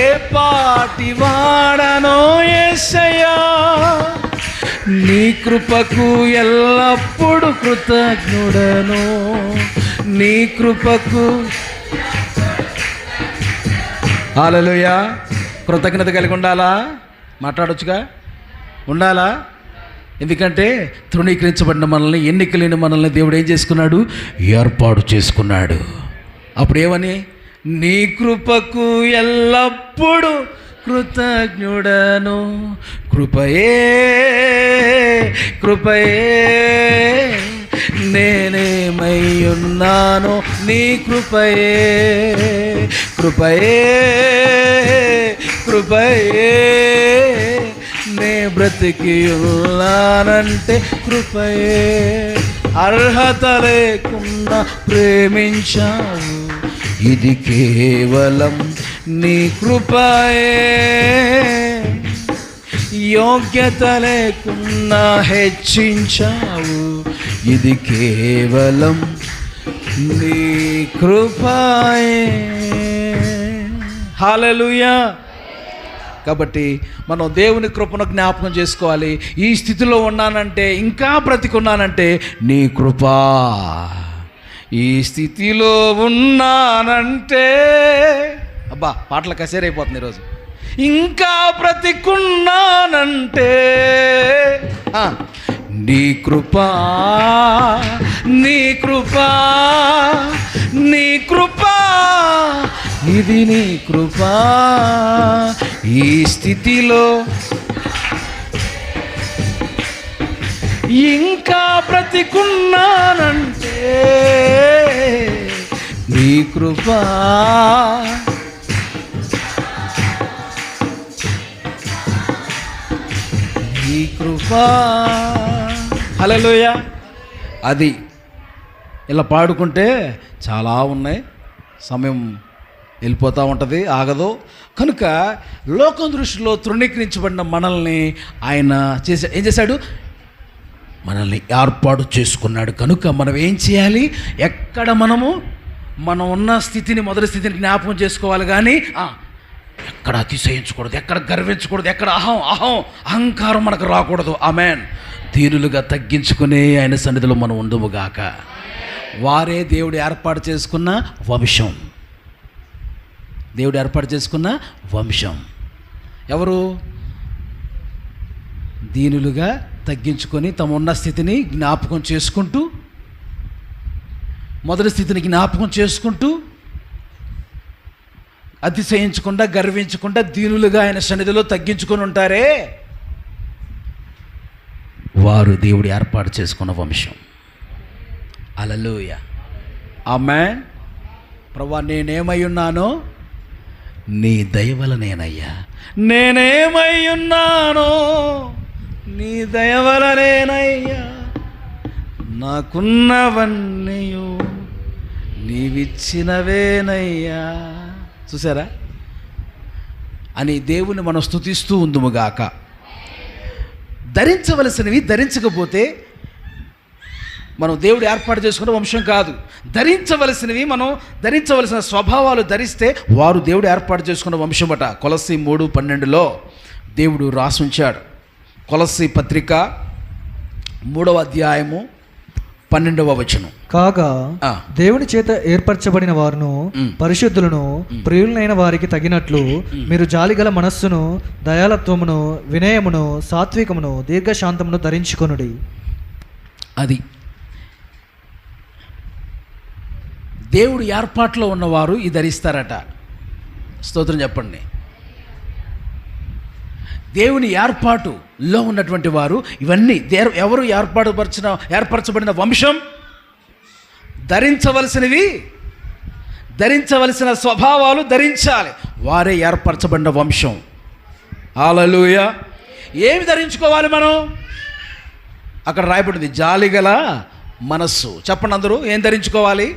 ఏ పాటి వాడనో యేసయ్యా. నీ కృపకు ఎల్లప్పుడు కృతజ్ఞుడను, నీ కృపకు. హల్లెలూయా. కృతజ్ఞత కలిగి ఉండాలా? మాట్లాడొచ్చుగా, ఉండాలా? ఎందుకంటే తృణీకరించబడిన మనల్ని, ఎన్నికలేని మనల్ని దేవుడు ఏం చేసుకున్నాడు? ఏర్పాటు చేసుకున్నాడు. అప్పుడు ఏమని? నీ కృపకు ఎల్లప్పుడు కృతజ్ఞుడను, కృపయే, కృపయే, నేనేమై ఉన్నానో నీ కృపయే. కృపయే, కృపయే, నే బ్రతికి ఉన్నానంటే కృపయే. అర్హత లేకుండా ప్రేమించావు, ఇది కేవలం నీ కృపయే. యోగ్యత లేకున్నా హెచ్చించావు, ఇది కేవలం నీ కృపయే. హల్లెలూయా. కాబట్టి మనం దేవుని కృపను జ్ఞాపకం చేసుకోవాలి. ఈ స్థితిలో ఉన్నానంటే, ఇంకా బ్రతికున్నానంటే నీ కృప. ఈ స్థితిలో ఉన్నానంటే, అబ్బా పాటలు కసేరైపోతుంది ఈరోజు. ఇంకా బ్రతికున్నానంటే నీ కృపా నీ కృపా నీ కృపా ఇది నీ కృపా ఈ స్థితిలో ఇంకా బ్రతికున్నానంటే నీ కృపా నీ కృపా. హల్లెలూయా. అది ఇలా పాడుకుంటే చాలా ఉన్నాయి, సమయం వెళ్ళిపోతూ ఉంటుంది, ఆగదు. కనుక లోకం దృష్టిలో తృణీకరించబడిన మనల్ని ఆయన ఏం చేశాడు? మనల్ని ఏర్పాటు చేసుకున్నాడు. కనుక మనం ఏం చేయాలి? ఎక్కడ మనం ఉన్న స్థితిని, మొదటి స్థితిని జ్ఞాపకం చేసుకోవాలి. కానీ ఎక్కడ అతిశయించకూడదు, ఎక్కడ గర్వించకూడదు, ఎక్కడ అహంకారం మనకు రాకూడదు. ఆమేన్. దీనులుగా తగ్గించుకునే ఆయన సన్నిధిలో మనం ఉండుముగాక. వారే దేవుడు ఏర్పాటు చేసుకున్న వంశం. దేవుడు ఏర్పాటు చేసుకున్న వంశం ఎవరు? దీనులుగా తగ్గించుకొని తమ ఉన్న స్థితిని జ్ఞాపకం చేసుకుంటూ, మొదటి స్థితిని జ్ఞాపకం చేసుకుంటూ, అతిశయించకుండా గర్వించకుండా దీనులుగా ఆయన సన్నిధిలో తగ్గించుకొని ఉంటారే, వారు దేవుడు ఏర్పాటు చేసుకున్న వంశం. హల్లెలూయా. ఆమేన్. ప్రభువా, నేనేమై ఉన్నానో నీ దయ వలనేనయ్యా. నేనేమై ఉన్నానో నీ దయ వలనేనయ్యా. నాకున్నవన్నీయు నీవిచ్చినవేనయ్యా. చూసారా? అని దేవుని మనం స్తుతిస్తూ ఉందుముగాక. ధరించవలసినవి ధరించకపోతే మనం దేవుడు ఏర్పాటు చేసుకున్న వంశం కాదు. ధరించవలసినవి మనం ధరించవలసిన స్వభావాలు ధరిస్తే వారు దేవుడు ఏర్పాటు చేసుకున్న వంశమట. కొలస్సీ 3:12 దేవుడు రాసుంచాడు. కొలస్సీ పత్రిక 3వ అధ్యాయము 12వ వచనం. కాగా దేవుని చేత ఏర్పరచబడిన వారును పరిశుద్ధులను ప్రియులైన వారికి తగినట్లు మీరు జాలిగల మనస్సును, దయాలత్వమును, వినయమును, సాత్వికమును, దీర్ఘశాంతమును ధరించుకొనుడి. అది దేవుడు ఏర్పాట్లో ఉన్నవారు ఇది ధరిస్తారట. స్తోత్రం చెప్పండి. దేవుని ఏర్పాటులో ఉన్నటువంటి వారు ఇవన్నీ ఎవరు ఏర్పరచబడిన వంశం, ధరించవలసినవి, ధరించవలసిన స్వభావాలు ధరించాలి. వారే ఏర్పరచబడిన వంశం. హల్లెలూయా. ఏమి ధరించుకోవాలి మనం? అక్కడ రాయబడింది జాలిగల మనస్సు. చెప్పండి అందరూ, ఏం ధరించుకోవాలి?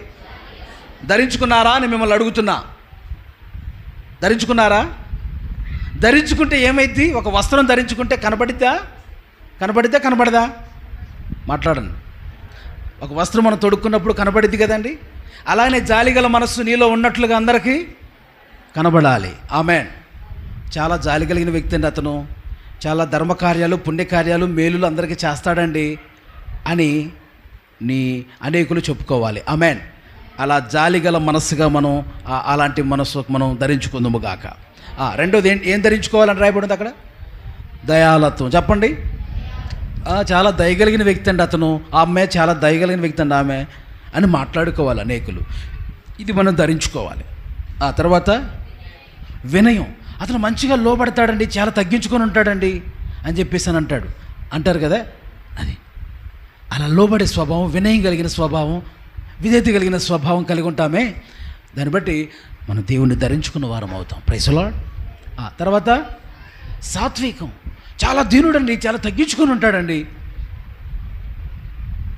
ధరించుకున్నారా అని మిమ్మల్ని అడుగుతున్నా. ధరించుకున్నారా? ధరించుకుంటే ఏమైంది? ఒక వస్త్రం ధరించుకుంటే కనబడదా? కనబడదా? మాట్లాడండి. ఒక వస్త్రం మనం తొడుక్కున్నప్పుడు కనబడిద్ది కదండి. అలానే జాలిగల మనస్సు నీలో ఉన్నట్లుగా అందరికీ కనబడాలి. ఆమేన్. చాలా జాలి కలిగిన వ్యక్తి అండి అతను. చాలా ధర్మకార్యాలు, పుణ్యకార్యాలు, మేలులు అందరికీ చేస్తాడండి అని అనేకులు చెప్పుకోవాలి. ఆమేన్. అలా జాలిగల మనస్సుగా మనం అలాంటి మనస్సు మనం ధరించుకుందాము గాక. రెండోది ఏం ధరించుకోవాలని రాయబడింది అక్కడ? దయాలత్వం. చెప్పండి. చాలా దయగలిగిన వ్యక్తి అండి అతను, ఆ అమ్మాయి చాలా దయగలిగిన వ్యక్తి అండి ఆమె అని మాట్లాడుకోవాలి అనేకులు. ఇది మనం ధరించుకోవాలి. ఆ తర్వాత వినయం. అతను మంచిగా లోబడతాడండి, చాలా తగ్గించుకొని ఉంటాడండి అని చెప్పేసి అని అంటారు కదా. అది అలా లోబడే స్వభావం, వినయం కలిగిన స్వభావం, విధేయత కలిగిన స్వభావం కలిగి ఉంటామే. దాన్ని బట్టి మనం దేవుణ్ణి ధరించుకున్న వారం అవుతాం. Praise the lord. తర్వాత సాత్వికం. చాలా దీనుడండి, చాలా తగ్గించుకొని ఉంటాడండి.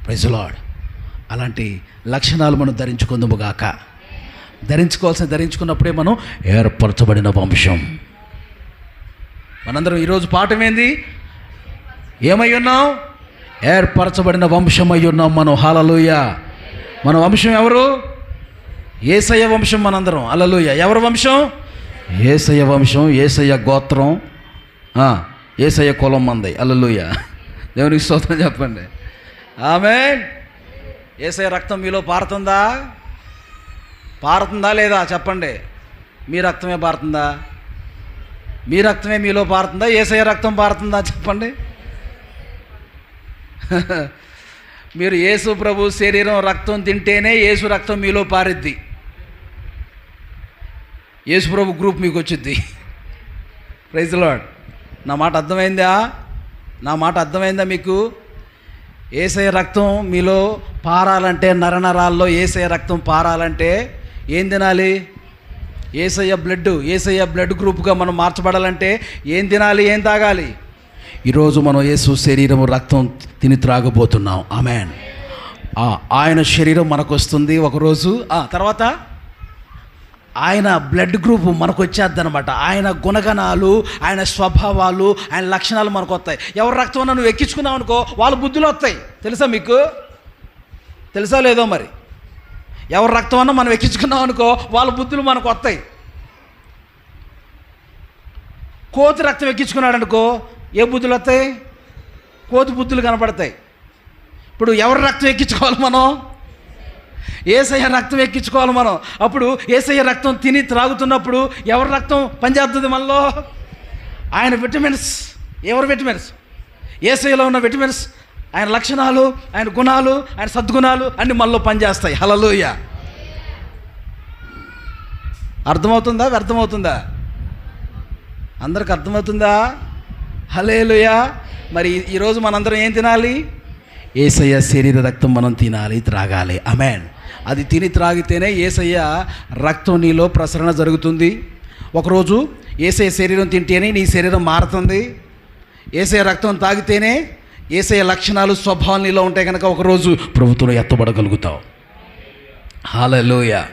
Praise the lord. అలాంటి లక్షణాలు మనం ధరించుకుందాము గాక. ధరించుకున్నప్పుడే మనం ఏర్పరచబడిన వంశం. మనందరం ఈరోజు పాఠం ఏంది? ఏమై ఉన్నాం? ఏర్పరచబడిన వంశం అయి ఉన్నాం మనం. హల్లెలూయా. మన వంశం ఎవరు? యేసయ్య వంశం. మనందరం హల్లెలూయా. ఎవరి వంశం? యేసయ్య వంశం, యేసయ్య గోత్రం, యేసయ్య కులం మంది. హల్లెలూయా. దేవునికి స్తోత్రం చెప్పండి. ఆమేన్. యేసయ్య రక్తం మీలో పారుతుందా లేదా? చెప్పండి. మీ రక్తమే పారుతుందా? మీ రక్తమే మీలో పారుతుందా? యేసయ్య రక్తం పారుతుందా? చెప్పండి. మీరు యేసు ప్రభు శరీరం రక్తం తింటేనే యేసు రక్తం మీలో పారిద్ది. యేసు ప్రభు గ్రూప్ మీకు వచ్చిద్ది. Praise the lord. నా మాట అర్థమైందా మీకు? యేసయ్య రక్తం మీలో పారాలంటే, నరనరాల్లో యేసయ్య రక్తం పారాలంటే ఏం తినాలి? యేసయ్య బ్లడ్ గ్రూప్గా మనం మార్చబడాలంటే ఏం తినాలి, ఏం తాగాలి? ఈరోజు మనం యేసు శరీరం రక్తం తిని త్రాగబోతున్నాం. ఆమేన్. ఆయన శరీరం మనకు వస్తుంది ఒకరోజు. తర్వాత ఆయన బ్లడ్ గ్రూప్ మనకు వచ్చేద్ది అనమాట. ఆయన గుణగణాలు, ఆయన స్వభావాలు, ఆయన లక్షణాలు మనకు వస్తాయి. ఎవరి రక్తం అన్నా నువ్వు ఎక్కించుకున్నావు అనుకో, వాళ్ళ బుద్ధులు వస్తాయి. తెలుసా మీకు? తెలుసా లేదో మరి? ఎవరి రక్తం అన్నా మనం ఎక్కించుకున్నాం అనుకో, వాళ్ళ బుద్ధులు మనకు వస్తాయి. కోతి రక్తం ఎక్కించుకున్నాడు అనుకో, ఏ బుద్ధులు వస్తాయి? కోతి బుద్ధులు కనపడతాయి. ఇప్పుడు ఎవరి రక్తం ఎక్కించుకోవాలి మనం? యేసయ్య రక్తం ఎక్కించుకోవాలి మనం. అప్పుడు యేసయ్య రక్తం తిని త్రాగుతున్నప్పుడు ఎవరి రక్తం పనిచేస్తుంది మనలో? ఆయన విటమిన్స్. ఎవరి విటమిన్స్? యేసయ్యలో ఉన్న విటమిన్స్, ఆయన లక్షణాలు, ఆయన గుణాలు, ఆయన సద్గుణాలు అన్నీ మనలో పనిచేస్తాయి. హల్లెలూయా. అర్థమవుతుందా? వ్యర్థమవుతుందా? అందరికి అర్థమవుతుందా? హల్లెలూయా. మరి ఈరోజు మనందరం ఏం తినాలి? యేసయ్య శరీర రక్తం మనం తినాలి, త్రాగాలి. ఆమేన్. అది తిని త్రాగితేనే యేసయ్య రక్తం నీలో ప్రసరణ జరుగుతుంది. ఒకరోజు యేసయ్య శరీరం తింటేనే నీ శరీరం మారుతుంది. యేసయ్య రక్తం తాగితేనే యేసయ్య లక్షణాలు, స్వభావాలు నీలో ఉంటాయి కనుక ఒకరోజు ప్రభుత్వంలో ఎత్తబడగలుగుతావు. హల్లెలూయా.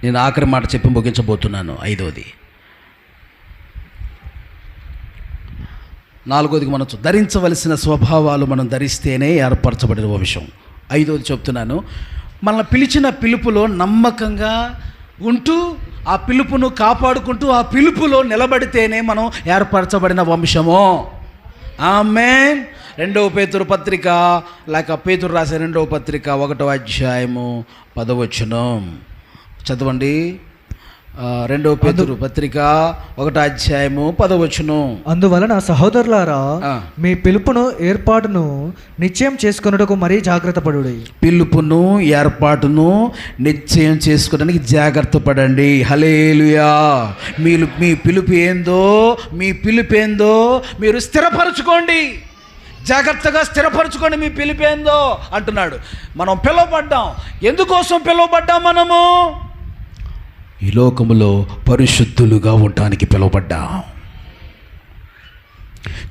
నేను ఆఖరి మాట చెప్పి ముగించబోతున్నాను. 5వది, 4వది మనం ధరించవలసిన స్వభావాలు మనం ధరిస్తేనే ఏర్పరచబడిన వంశం. 5వది చెప్తున్నాను. మనల్ని పిలిచిన పిలుపులో నమ్మకంగా ఉంటూ, ఆ పిలుపును కాపాడుకుంటూ, ఆ పిలుపులో నిలబడితేనే మనం ఏర్పరచబడిన వంశము. ఆమేన్. 2వ పేతురు పత్రిక, లేక పేతురు రాసే 2వ పత్రిక 1వ అధ్యాయము 10వ వచనం చదవండి. 2వ పేతురు పత్రిక 1వ అధ్యాయము 10వ వచనం. అందువలన సహోదరులారా, మీ పిలుపును ఏర్పాటును నిశ్చయం చేసుకొనుటకు మరీ జాగ్రత్త పడుడి. పిలుపును ఏర్పాటును నిశ్చయం చేసుకోవడానికి జాగ్రత్త పడండి. హల్లెలూయా. మీ పిలుపు ఏందో మీరు స్థిరపరచుకోండి. జాగ్రత్తగా స్థిరపరచుకోండి. మీ పిలుపు ఏందో అంటున్నాడు. మనం పిలువబడ్డాం. ఎందుకోసం పిలువబడ్డాం? మనము ఈ లోకములో పరిశుద్ధులుగా ఉండటానికి పిలువబడ్డాం.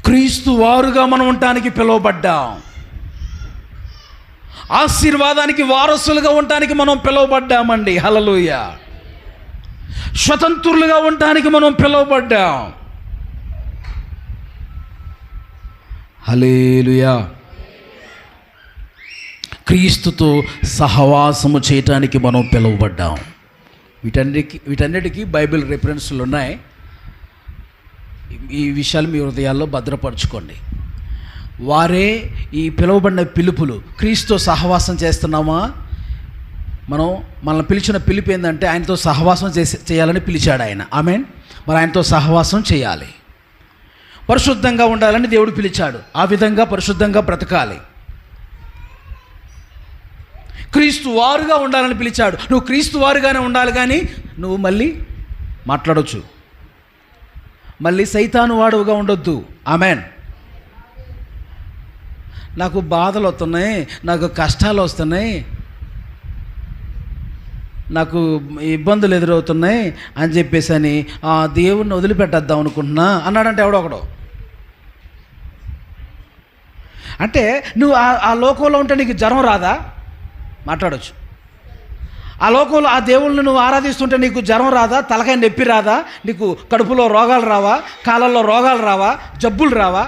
క్రీస్తు వారుగా మనం ఉండటానికి పిలువబడ్డాం. ఆశీర్వాదానికి వారసులుగా ఉండటానికి మనం పిలువబడ్డామండి. హల్లెలూయా. స్వతంత్రులుగా ఉండటానికి మనం పిలువబడ్డాం. హల్లెలూయా. క్రీస్తుతో సహవాసము చేయటానికి మనం పిలువబడ్డాం. వీటన్నిటికీ బైబిల్ రిఫరెన్స్లు ఉన్నాయి. ఈ విషయాలు మీ హృదయాల్లో భద్రపరచుకోండి. వారే ఈ పిలువబడిన పిలుపులు. క్రీస్తుతో సహవాసం చేస్తున్నామా? మనల్ని పిలిచిన పిలుపు ఏంటంటే ఆయనతో సహవాసం చేయాలని పిలిచాడు ఆయన. ఆమేన్. మరి ఆయనతో సహవాసం చేయాలి. పరిశుద్ధంగా ఉండాలని దేవుడు పిలిచాడు. ఆ విధంగా పరిశుద్ధంగా బ్రతకాలి. క్రీస్తు వారుగా ఉండాలని పిలిచాడు. నువ్వు క్రీస్తు వారుగానే ఉండాలి. కానీ నువ్వు మళ్ళీ మాట్లాడొచ్చు, మళ్ళీ సైతాను వాడుగా ఉండొద్దు. ఆమేన్. నాకు బాధలు వస్తున్నాయి, నాకు కష్టాలు వస్తున్నాయి, నాకు ఇబ్బందులు ఎదురవుతున్నాయి అని చెప్పేసి అని దేవుణ్ణి వదిలిపెట్టేద్దాం అనుకుంటున్నా అన్నాడంటే ఎవడొకడు. అంటే నువ్వు ఆ లోకంలో ఉంటే నీకు జ్వరం రాదా? మాట్లాడవచ్చు. ఆ లోకంలో ఆ దేవుళ్ళని నువ్వు ఆరాధిస్తుంటే నీకు జ్వరం రాదా? తలకాయ నొప్పి రాదా? నీకు కడుపులో రోగాలు రావా? కాళ్ళల్లో రోగాలు రావా? జబ్బులు రావా?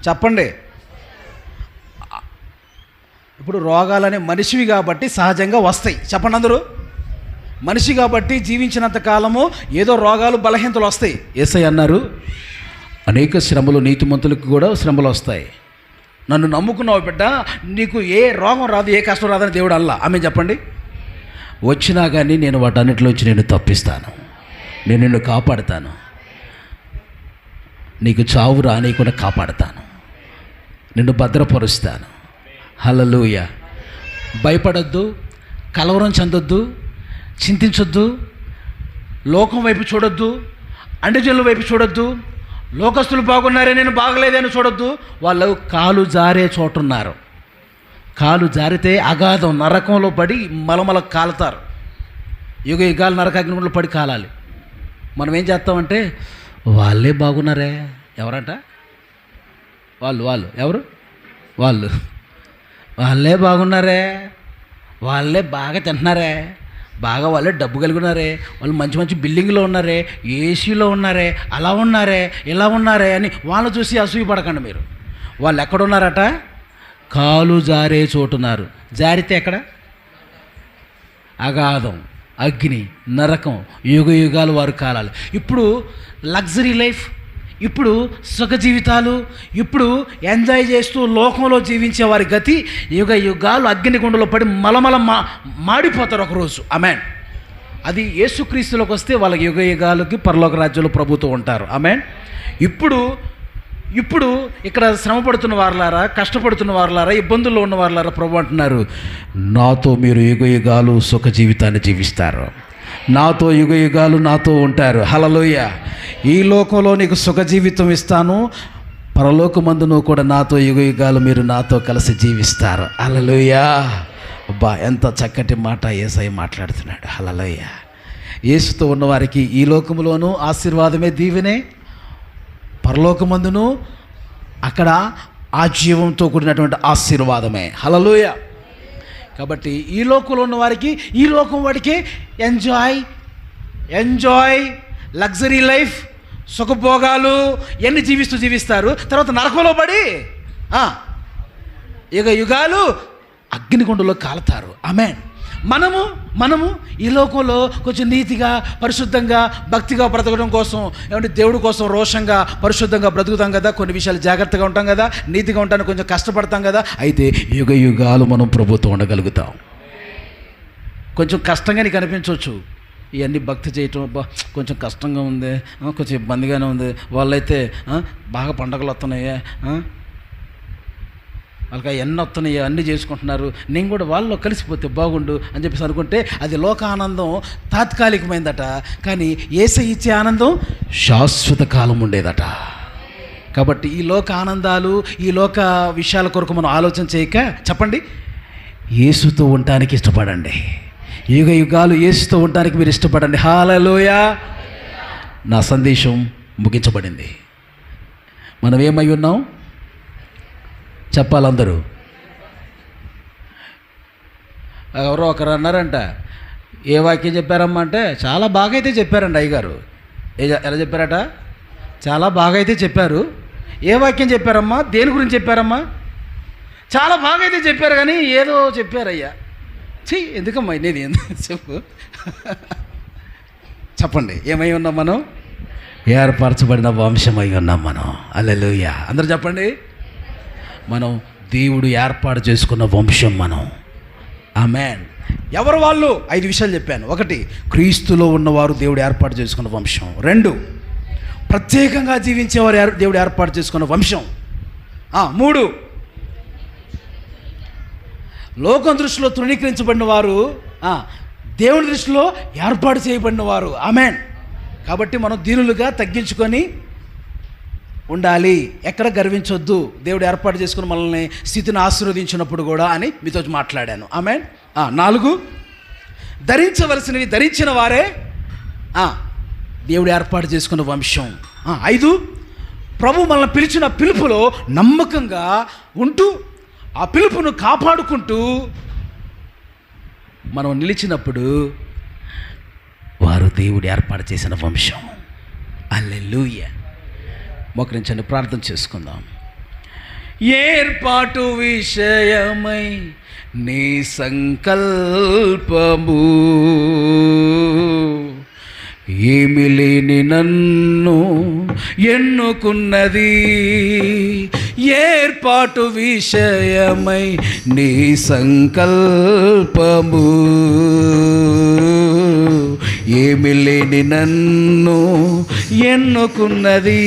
చెప్పండి. ఇప్పుడు రోగాలనే మనిషివి కాబట్టి సహజంగా వస్తాయి. చెప్పండి అందరూ. మనిషి కాబట్టి జీవించినంత కాలము ఏదో రోగాలు, బలహీనతలు వస్తాయి. యేసయ్య అన్నారు, అనేక శ్రమలు నీతిమంతులకు కూడా శ్రమలు వస్తాయి. నన్ను నమ్ముకున్నావు బిడ్డ, నీకు ఏ రోగం రాదు, ఏ కష్టం రాదని దేవుడు అల్లా. ఆమె చెప్పండి. వచ్చినా కానీ నేను వాటన్నిటిలోంచి నేను తప్పిస్తాను, నేను నిన్ను కాపాడుతాను. నీకు చావు రానీయకుండా కాపాడతాను, నిన్ను భద్రపరుస్తాను. హల్లెలూయా. భయపడొద్దు, కలవరం చెందొద్దు, చింతించొద్దు, లోకం వైపు చూడొద్దు, అండజనుల వైపు చూడొద్దు, లోకస్తులు బాగున్నారే నేను బాగలేదని చూడొద్దు. వాళ్ళు కాలు జారే చోటున్నారు. కాలు జారితే అగాధం నరకంలో పడి మలమల కాలుతారు. యుగ యుగాలు నరకాగ్నిలో పడి కాలాలి. మనం ఏం చేస్తామంటే వాళ్ళే బాగున్నారే, ఎవరంట వాళ్ళు ఎవరు వాళ్ళే బాగున్నారే, వాళ్ళే బాగా తింటున్నారే, బాగా వాళ్ళే డబ్బు కలిగి ఉన్నారే, వాళ్ళు మంచి మంచి బిల్డింగ్లో ఉన్నారే, ఏసీలో ఉన్నారే, అలా ఉన్నారే, ఇలా ఉన్నారే అని వాళ్ళు చూసి అసూయపడకండి మీరు. వాళ్ళు ఎక్కడున్నారట? కాలు జారే చోటున్నారు. జారితే ఎక్కడ? అగాధం, అగ్ని, నరకం, యుగ యుగాలు వారు కాలాలి. ఇప్పుడు లగ్జరీ లైఫ్, ఇప్పుడు సుఖ జీవితాలు, ఇప్పుడు ఎంజాయ్ చేస్తూ లోకంలో జీవించే వారి గతి యుగ యుగాలు అగ్నిగుండంలో పడి మలమల మాడిపోతారు ఒకరోజు. ఆమేన్. అది యేసుక్రీస్తులోకి వస్తే వాళ్ళ యుగ యుగాలకి పరలోక రాజ్యంలో ప్రభుత్వం ఉంటారు. ఆమేన్. ఇప్పుడు ఇక్కడ శ్రమ పడుతున్న వారులారా, కష్టపడుతున్న వారులారా, ఇబ్బందుల్లో ఉన్న వారులారా ప్రభు అంటున్నారు, నాతో మీరు యుగ యుగాలు సుఖ జీవితాన్ని జీవిస్తారు, నాతో యుగ యుగాలు నాతో ఉంటారు. హల్లెలూయా. ఈ లోకంలో నీకు సుఖ జీవితం ఇస్తాను, పరలోకమందు నువ్వు కూడా నాతో యుగ యుగాలు మీరు నాతో కలిసి జీవిస్తారు. హల్లెలూయా. అబ్బా, ఎంత చక్కటి మాట యేసయ్య మాట్లాడుతున్నాడు. హల్లెలూయా. యేసుతో ఉన్నవారికి ఈ లోకములోనూ ఆశీర్వాదమే, దీవెనే, పరలోకమందును అక్కడ ఆ జీవంతో కూడినటువంటి ఆశీర్వాదమే. హల్లెలూయా. కాబట్టి ఈ లోకంలో ఉన్న వారికి ఈ లోకం వాడికి ఎంజాయ్ లగ్జరీ లైఫ్, సుఖభోగాలు ఎన్ని జీవిస్తారు. తర్వాత నరకంలో పడి యుగ యుగాలు అగ్నిగుండంలో కాలుతారు. ఆమేన్. మనము ఈ లోకంలో కొంచెం నీతిగా, పరిశుద్ధంగా, భక్తిగా బ్రతకడం కోసం, ఏమంటే దేవుడి కోసం రోషంగా, పరిశుద్ధంగా బ్రతుకుతాం కదా, కొన్ని విషయాలు జాగ్రత్తగా ఉంటాం కదా, నీతిగా ఉంటానికి కొంచెం కష్టపడతాం కదా. అయితే యుగ యుగాలు మనం ప్రభుత్వం ఉండగలుగుతాం. కొంచెం కష్టంగా నీకు అనిపించవచ్చు, ఇవన్నీ భక్తి చేయటం కొంచెం కష్టంగా ఉంది, కొంచెం ఇబ్బందిగానే ఉంది, వాళ్ళైతే బాగా పండగలు వస్తున్నాయే, వాళ్ళకి ఎన్ని వస్తున్నాయి, అన్నీ చేసుకుంటున్నారు, నేను కూడా వాళ్ళలో కలిసిపోతే బాగుండు అని చెప్పేసి అనుకుంటే అది లోక ఆనందం తాత్కాలికమైందట. కానీ యేసయ్య ఇచ్చే ఆనందం శాశ్వత కాలం ఉండేదట. కాబట్టి ఈ లోక ఆనందాలు, ఈ లోక విషయాల కొరకు మనం ఆలోచన చేయక, చెప్పండి, యేసుతో ఉండటానికి ఇష్టపడండి. యుగ యుగాలు యేసుతో ఉండటానికి మీరు ఇష్టపడండి. హల్లెలూయా. నా సందేశం ముగించబడింది. మనం ఏమై ఉన్నాం చెప్పాలందరూ. ఎవరో ఒకరు అన్నారంట, ఏ వాక్యం చెప్పారమ్మా అంటే, చాలా బాగా అయితే చెప్పారండి అయ్యగారు. ఎలా చెప్పారట? చాలా బాగా అయితే చెప్పారు. ఏ వాక్యం చెప్పారమ్మా? దేని గురించి చెప్పారమ్మా? చాలా బాగా అయితే చెప్పారు, కానీ ఏదో చెప్పారయ్యా. ఎందుకమ్మా నేను చెప్పు. చెప్పండి, ఏమై ఉన్నాం మనం? ఏర్పరచబడిన వంశమై ఉన్నాం మనం. హల్లెలూయా. అందరూ చెప్పండి, మనం దేవుడు ఏర్పాటు చేసుకున్న వంశం మనం. ఆమేన్. ఎవరు వాళ్ళు? 5 విషయాలు చెప్పాను. 1, క్రీస్తులో ఉన్నవారు దేవుడు ఏర్పాటు చేసుకున్న వంశం. 2, ప్రత్యేకంగా జీవించేవారు దేవుడు ఏర్పాటు చేసుకున్న వంశం. 3, లోకం దృష్టిలో తృణీకరించబడిన వారు దేవుని దృష్టిలో ఏర్పాటు చేయబడిన వారు. ఆమేన్. కాబట్టి మనం దీనులుగా తగ్గించుకొని ఉండాలి, ఎక్కడ గర్వించొద్దు. దేవుడు ఏర్పాటు చేసుకుని మనల్ని స్థితిని ఆశీర్వదించినప్పుడు కూడా అని మీతో మాట్లాడాను. ఆమేన్. 4, ధరించవలసినవి ధరించిన వారే దేవుడు ఏర్పాటు చేసుకున్న వంశం. 5, ప్రభు మనల్ని పిలిచిన పిలుపులో నమ్మకంగా ఉంటూ ఆ పిలుపును కాపాడుకుంటూ మనం నిలిచినప్పుడు వారు దేవుడు ఏర్పాటు చేసిన వంశం. హల్లెలూయా. మోకరించండి, ప్రార్థన చేసుకుందాం. ఏర్పాటు విషయమై నీ సంకల్పము, ఏమి లేని నన్ను ఎన్నుకున్నది, ఏర్పాటు విషయమై నీ సంకల్పము ఏమి లేని నన్ను ఎన్నుకున్నది,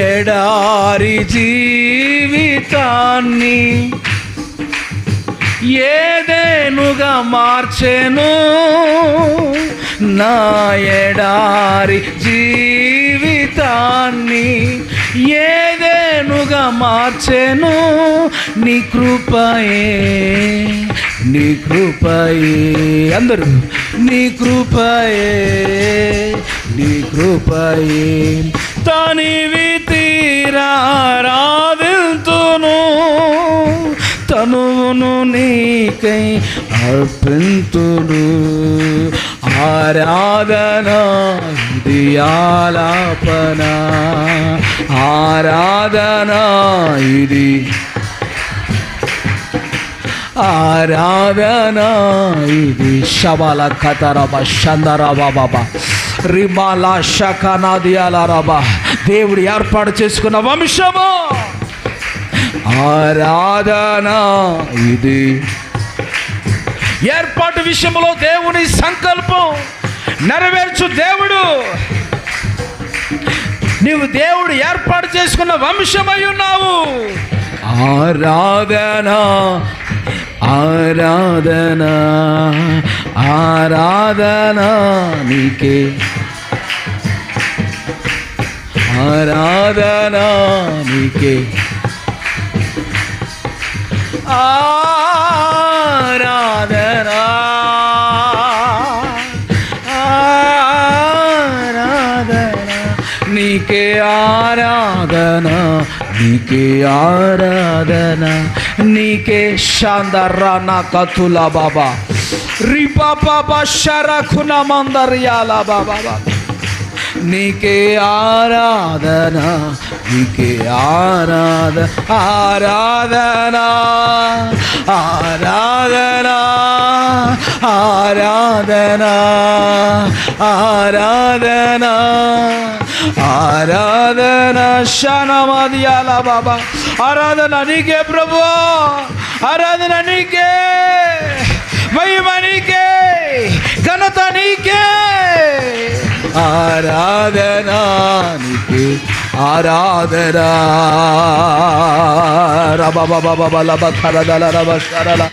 ఎడారి జీవితాన్ని ఏదేనుగా మార్చెను, నా ఎడారి జీవితాన్ని ఏదేనుగా మార్చెను, నీ కృపయే, నీ కృపయే, అందరూ నీ కృపయే, నీ కృపయే, తనివి తీరా రావిల్తును, తనువును నీకై అర్పింతును, ఆరాధన ఇది ఆలాపన, ఆరాధన ఇది, ఆరాధన ఇది, శబల కతరబ షందరబ బాబా రిమాల శకనాదియాలరబ, దేవుడు ఏర్పాటు చేసుకున్న వంశము, ఆరాధన ఇది. ఏర్పాటు విషయంలో దేవుని సంకల్పం నెరవేర్చు దేవుడు, నీవు దేవుడు ఏర్పాటు చేసుకున్న వంశమై ఉన్నావు. ఆరాధన, ఆరాధన, ఆరాధన నీకే, ఆరాధన నీకే, ఆరాధన, ఆరాధన నీకే, ఆరాధన నీకే, ఆరాధన నీకే. శాందరాన కతుల బాబా రిపా బాబా షరఖున మందర్యాల బాబా, నీకే ఆరాధన, నీకే ఆరాధన, ఆరాధన, ఆరాధన, ఆరాధన, ఆరాధన, ఆరాధన శనమదియాల బాబా, ఆరాధన నీకే ప్రభు, ఆరాధన నీకే, మహిమ నీకే, ఘనత నీకే, ఆరాధన నీకే, ఆరాధన రబ బబ బబ లబ ఖరదల రబ శరల